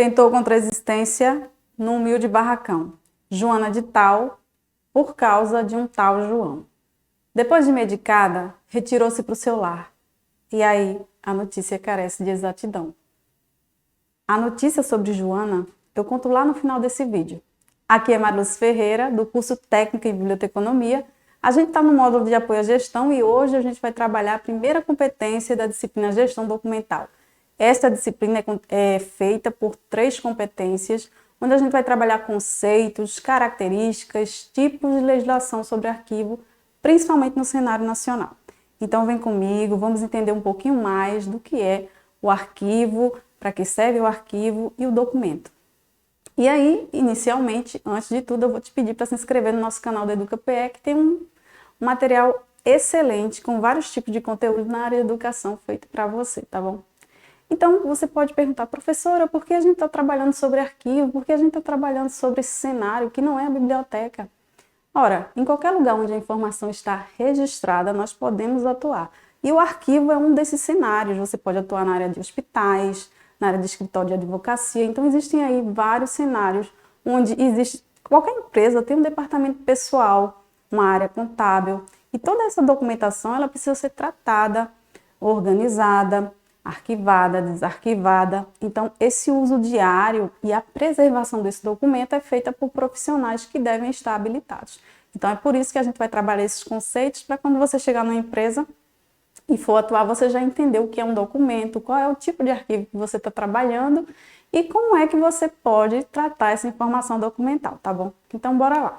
tentou contra a existência num humilde barracão. Joana de tal, por causa de um tal João. Depois de medicada, retirou-se para o seu lar. E aí, a notícia carece de exatidão. A notícia sobre Joana, eu conto lá no final desse vídeo. Aqui é Mariluz Ferreira, do curso Técnico em Biblioteconomia. A gente está no módulo de apoio à gestão e hoje a gente vai trabalhar a primeira competência da disciplina Gestão Documental. Esta disciplina é feita por 3 competências, onde a gente vai trabalhar conceitos, características, tipos de legislação sobre arquivo, principalmente no cenário nacional. Então vem comigo, vamos entender um pouquinho mais do que é o arquivo, para que serve o arquivo e o documento. E aí, inicialmente, antes de tudo, eu vou te pedir para se inscrever no nosso canal da EducaPE, que tem um material excelente, com vários tipos de conteúdo na área de educação feito para você, tá bom? Então, você pode perguntar, professora, por que a gente está trabalhando sobre arquivo? Por que a gente está trabalhando sobre esse cenário que não é a biblioteca? Ora, em qualquer lugar onde a informação está registrada, nós podemos atuar. E o arquivo é um desses cenários. Você pode atuar na área de hospitais, na área de escritório de advocacia. Então, existem aí vários cenários onde existe... Qualquer empresa tem um departamento pessoal, uma área contábil. E toda essa documentação, ela precisa ser tratada, organizada, arquivada, desarquivada. Então, esse uso diário e a preservação desse documento é feita por profissionais que devem estar habilitados. Então, é por isso que a gente vai trabalhar esses conceitos para quando você chegar numa empresa e for atuar, você já entendeu o que é um documento, qual é o tipo de arquivo que você está trabalhando e como é que você pode tratar essa informação documental, tá bom? Então, bora lá.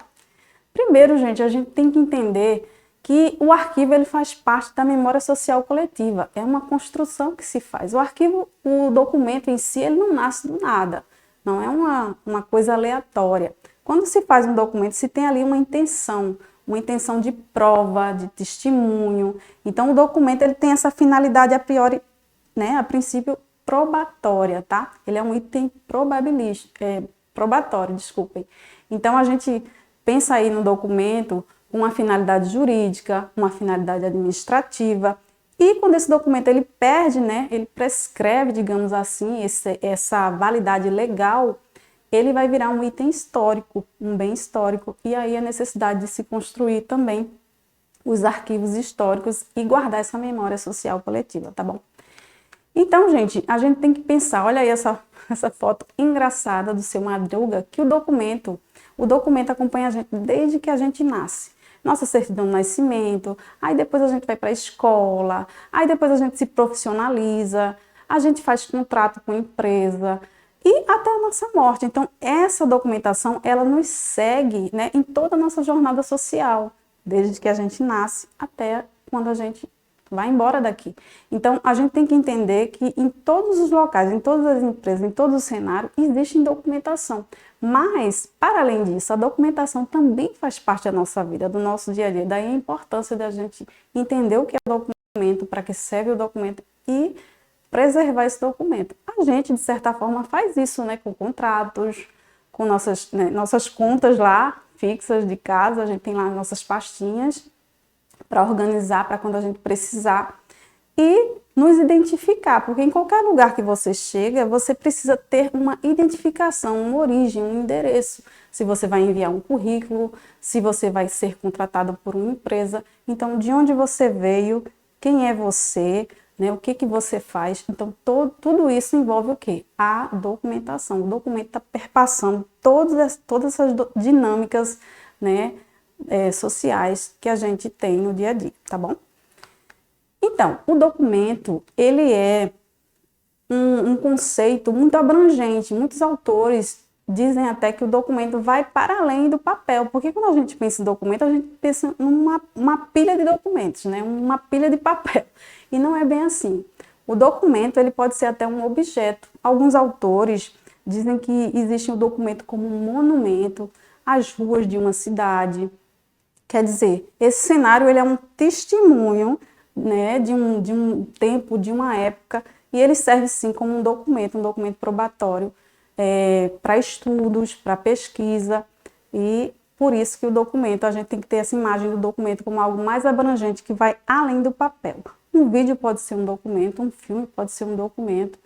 Primeiro, gente, a gente tem que entender que o arquivo ele faz parte da memória social coletiva, é uma construção que se faz. O arquivo, o documento em si, ele não nasce do nada, não é uma coisa aleatória. Quando se faz um documento, se tem ali uma intenção de prova, de testemunho. Então, o documento ele tem essa finalidade a priori, né, a princípio probatória, tá? Ele é um item probatório, desculpem. Então, a gente pensa aí no documento com uma finalidade jurídica, uma finalidade administrativa, e quando esse documento ele perde, né, ele prescreve, digamos assim, essa validade legal, ele vai virar um item histórico, um bem histórico, e aí a necessidade de se construir também os arquivos históricos e guardar essa memória social coletiva, tá bom? Então, gente, a gente tem que pensar, olha aí essa foto engraçada do seu Madruga, que o documento acompanha a gente desde que a gente nasce. Nossa certidão de nascimento, aí depois a gente vai para a escola, aí depois a gente se profissionaliza, a gente faz contrato com empresa e até a nossa morte. Então, essa documentação, ela nos segue, né, em toda a nossa jornada social, desde que a gente nasce até quando a gente vai embora daqui. Então, a gente tem que entender que em todos os locais, em todas as empresas, em todo o cenário, existe documentação. Mas, para além disso, a documentação também faz parte da nossa vida, do nosso dia a dia. Daí a importância da gente entender o que é o documento, para que serve o documento e preservar esse documento. A gente, de certa forma, faz isso, né, com contratos, com nossas contas lá, fixas de casa, a gente tem lá nossas pastinhas, para organizar, para quando a gente precisar e nos identificar, porque em qualquer lugar que você chega, você precisa ter uma identificação, uma origem, um endereço. Se você vai enviar um currículo, se você vai ser contratado por uma empresa, então de onde você veio, quem é você, né, o que você faz. Então tudo isso envolve o quê? A documentação. O documento está perpassando todas essas dinâmicas, né, sociais que a gente tem no dia a dia, tá bom? Então, o documento, ele é um conceito muito abrangente. Muitos autores dizem até que o documento vai para além do papel, porque quando a gente pensa em documento, a gente pensa numa pilha de documentos, né? Uma pilha de papel, e não é bem assim. O documento, ele pode ser até um objeto. Alguns autores dizem que existe o documento como um monumento às ruas de uma cidade. Quer dizer, esse cenário ele é um testemunho, né, de um tempo, de uma época, e ele serve sim como um documento probatório para estudos, para pesquisa, e por isso que o documento, a gente tem que ter essa imagem do documento como algo mais abrangente, que vai além do papel. Um vídeo pode ser um documento, um filme pode ser um documento,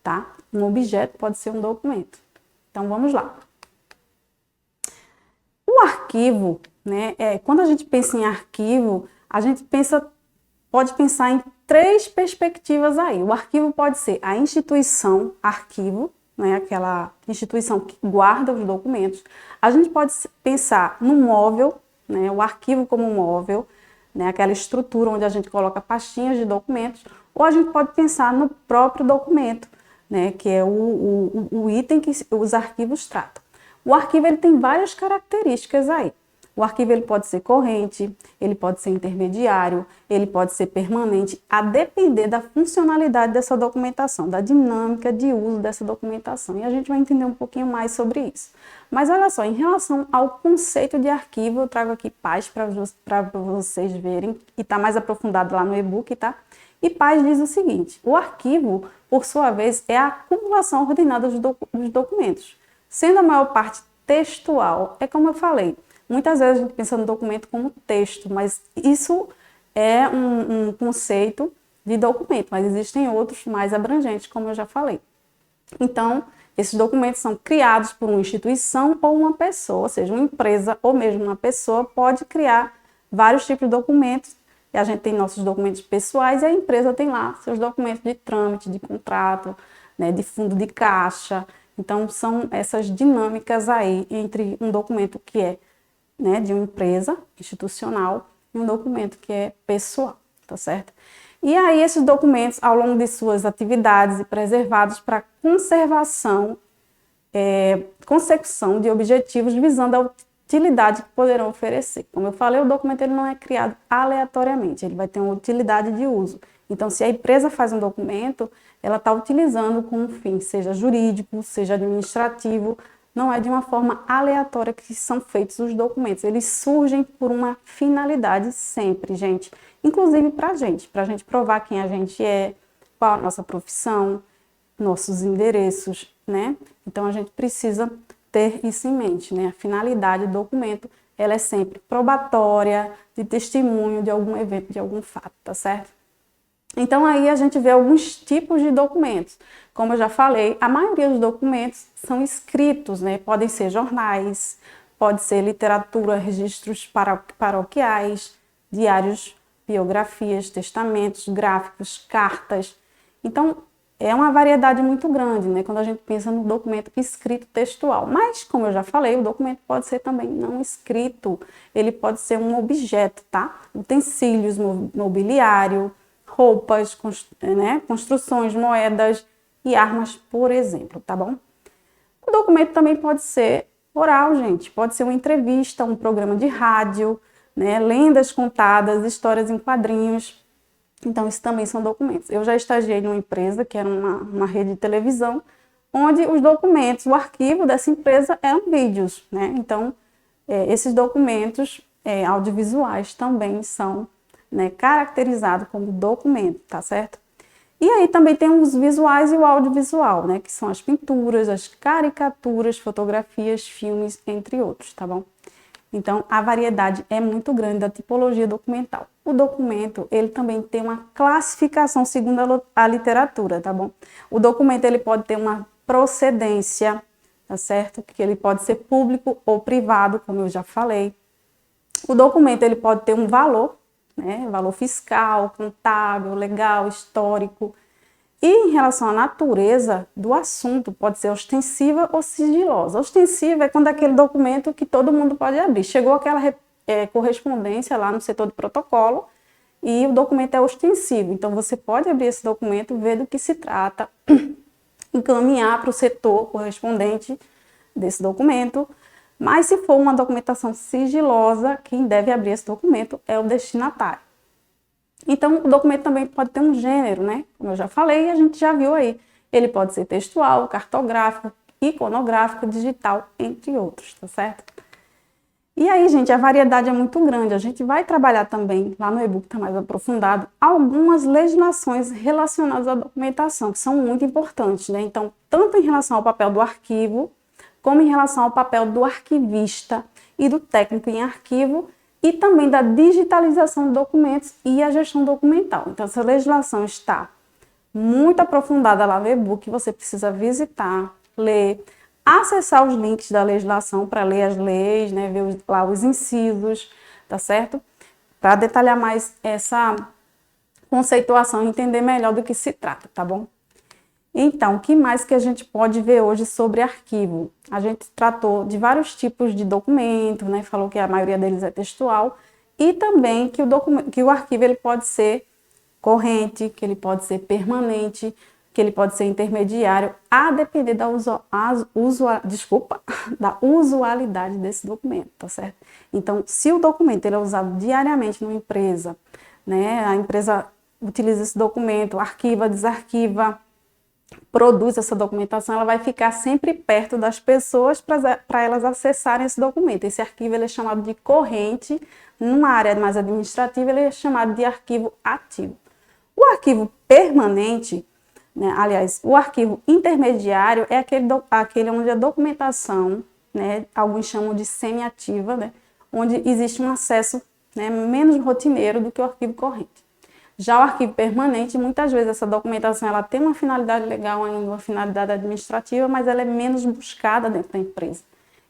tá? Um objeto pode ser um documento. Então, vamos lá. O arquivo, né, quando a gente pensa em arquivo, a gente pode pensar em 3 perspectivas aí. O arquivo pode ser a instituição arquivo, né, aquela instituição que guarda os documentos. A gente pode pensar no móvel, né, o arquivo como um móvel, né, aquela estrutura onde a gente coloca pastinhas de documentos, ou a gente pode pensar no próprio documento, né, que é o item que os arquivos tratam. O arquivo ele tem várias características aí. O arquivo ele pode ser corrente, ele pode ser intermediário, ele pode ser permanente, a depender da funcionalidade dessa documentação, da dinâmica de uso dessa documentação. E a gente vai entender um pouquinho mais sobre isso. Mas olha só, em relação ao conceito de arquivo, eu trago aqui Paz para vocês verem, e está mais aprofundado lá no e-book, tá? E Paz diz o seguinte: o arquivo, por sua vez, é a acumulação ordenada dos documentos, sendo a maior parte textual. É como eu falei, muitas vezes a gente pensa no documento como texto, mas isso é um conceito de documento, mas existem outros mais abrangentes, como eu já falei. Então, esses documentos são criados por uma instituição ou uma pessoa, ou seja, uma empresa ou mesmo uma pessoa pode criar vários tipos de documentos. E a gente tem nossos documentos pessoais e a empresa tem lá seus documentos de trâmite, de contrato, né, de fundo de caixa. Então, são essas dinâmicas aí entre um documento que é, né, de uma empresa institucional e um documento que é pessoal, tá certo? E aí esses documentos, ao longo de suas atividades, preservados para conservação, consecução de objetivos visando a utilidade que poderão oferecer. Como eu falei, o documento ele não é criado aleatoriamente, ele vai ter uma utilidade de uso. Então, se a empresa faz um documento, ela está utilizando com um fim, seja jurídico, seja administrativo, não é de uma forma aleatória que são feitos os documentos. Eles surgem por uma finalidade sempre, gente. Inclusive para a gente provar quem a gente é, qual a nossa profissão, nossos endereços, né? Então, a gente precisa ter isso em mente, né? A finalidade do documento, ela é sempre probatória, de testemunho de algum evento, de algum fato, tá certo? Então, aí a gente vê alguns tipos de documentos. Como eu já falei, a maioria dos documentos são escritos, né? Podem ser jornais, pode ser literatura, registros paroquiais, diários, biografias, testamentos, gráficos, cartas. Então, é uma variedade muito grande, né? Quando a gente pensa no documento escrito textual. Mas, como eu já falei, o documento pode ser também não escrito. Ele pode ser um objeto, tá? Utensílios, mobiliário, roupas, né? Construções, moedas e armas, por exemplo, tá bom? O documento também pode ser oral, gente. Pode ser uma entrevista, um programa de rádio, né? Lendas contadas, histórias em quadrinhos. Então, isso também são documentos. Eu já estagiei numa empresa, que era uma rede de televisão, onde os documentos, o arquivo dessa empresa eram vídeos, né? Então, esses documentos audiovisuais também são, né, caracterizados como documento, tá certo? E aí também tem os visuais e o audiovisual, né? Que são as pinturas, as caricaturas, fotografias, filmes, entre outros, tá bom? Então, a variedade é muito grande da tipologia documental. O documento, ele também tem uma classificação segundo a literatura, tá bom? O documento, ele pode ter uma procedência, tá certo? Que ele pode ser público ou privado, como eu já falei. O documento, ele pode ter um valor, né? Valor fiscal, contábil, legal, histórico. E em relação à natureza do assunto, pode ser ostensiva ou sigilosa. Ostensiva é quando é aquele documento que todo mundo pode abrir. Chegou aquela correspondência lá no setor de protocolo e o documento é ostensivo. Então, você pode abrir esse documento, ver do que se trata, encaminhar para o setor correspondente desse documento. Mas se for uma documentação sigilosa, quem deve abrir esse documento é o destinatário. Então, o documento também pode ter um gênero, né? Como eu já falei, a gente já viu aí. Ele pode ser textual, cartográfico, iconográfico, digital, entre outros, tá certo? E aí, gente, a variedade é muito grande. A gente vai trabalhar também, lá no e-book está mais aprofundado, algumas legislações relacionadas à documentação, que são muito importantes, né? Então, tanto em relação ao papel do arquivo, como em relação ao papel do arquivista e do técnico em arquivo, e também da digitalização de documentos e a gestão documental. Então, essa legislação está muito aprofundada lá no e-book, que você precisa visitar, ler, acessar os links da legislação para ler as leis, né, ver lá os incisos, tá certo? Para detalhar mais essa conceituação e entender melhor do que se trata, tá bom? Então, o que mais que a gente pode ver hoje sobre arquivo? A gente tratou de vários tipos de documento, né? Falou que a maioria deles é textual e também que o arquivo ele pode ser corrente, que ele pode ser permanente, que ele pode ser intermediário, a depender da, da usualidade desse documento, tá certo? Então, se o documento ele é usado diariamente numa empresa, né? A empresa utiliza esse documento, arquiva, desarquiva, produz essa documentação, ela vai ficar sempre perto das pessoas para elas acessarem esse documento. Esse arquivo ele é chamado de corrente, numa área mais administrativa ele é chamado de arquivo ativo. O arquivo permanente, né, aliás, o arquivo intermediário é aquele onde a documentação, né, alguns chamam de semi-ativa, né, onde existe um acesso, né, menos rotineiro do que o arquivo corrente. Já o arquivo permanente, muitas vezes essa documentação ela tem uma finalidade legal ainda, uma finalidade administrativa, mas ela é menos buscada dentro da empresa.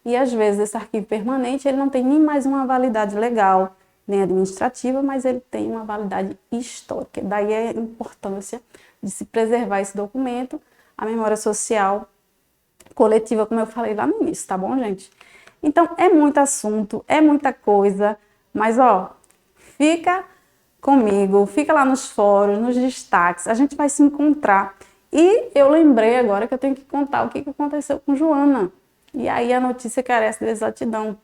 E às vezes esse arquivo permanente ele não tem nem mais uma validade legal, nem administrativa, mas ele tem uma validade histórica. Daí a importância de se preservar esse documento, a memória social coletiva, como eu falei lá no início, tá bom, gente? Então, é muito assunto, é muita coisa, mas ó, fica comigo, fica lá nos fóruns, nos destaques, a gente vai se encontrar. E eu lembrei agora que eu tenho que contar o que aconteceu com Joana. E aí a notícia carece de exatidão.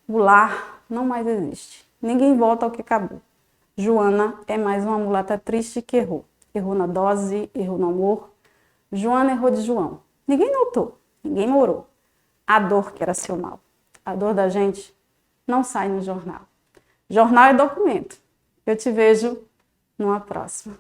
O lar não mais existe. Ninguém volta ao que acabou. Joana é mais uma mulata triste que errou. Errou na dose, errou no amor. Joana errou de João. Ninguém notou, ninguém morou. A dor que era seu mal. A dor da gente não sai no jornal. Jornal é documento. Eu te vejo numa próxima.